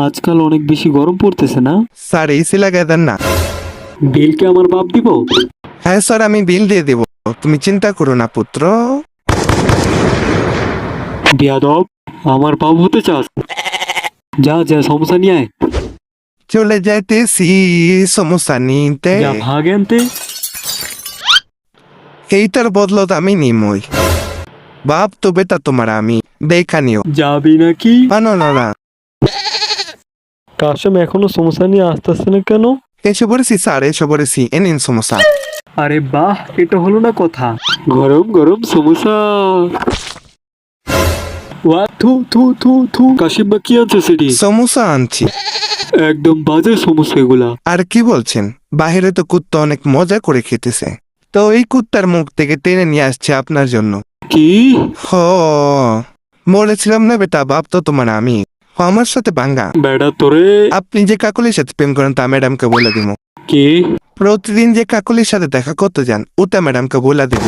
আজকাল অনেক বেশি গরম পড়তেছে না? স্যার এসি লাগাই দেন না। বিল কি আমার বাপ দিব? হ্যাঁ স্যার, আমি বিল দিয়ে দেব, তুমি চিন্তা করো না পুত্র। বেয়াদব, আমার বাপ হতে চাস? যা যা সমস্যা নিয়ে আয়। চলে যাইতেছি সমস্যা নিতে। যা ভাগ আনতে। এইটার বদলত আমি নিমই। বাপ তো বেটা তোমার আমি, দেখা নিও। যাবি নাকি? না না না, কাশেম এখনো সমস্যা নিয়ে আসতেছে না কেন? এসে পড়েছি স্যার, এসে পড়েছি, এ নিন সমস্যা। আরে বাহ, এটা হলো না কথা। গরম গরম সমস্যা। ওয়া থু থু থু থু। কাশিম বা কি আনছে সেটি? সমস্যা আনছি। একদম বাজে সমস্যা এগুলা। আর কি বলছেন, বাহিরে তো কুত্তা অনেক মজা করে খেতেছে, তো এই কুত্তার মুখ থেকে টেনে নিয়ে আসছে আপনার জন্য। কি? হ, বলেছিলাম না বেটা, বাপ তো তোমার আমি। আমার সাথে বাঙ্গা। বেড়া তোরে। আপনি যে কাকলির সাথে প্রেম করেন তা ম্যাডামকে বলে দিব। কি? প্রতিদিন যে কাকলির সাথে দেখা করতে যান ওটা ম্যাডামকে বলে দিব।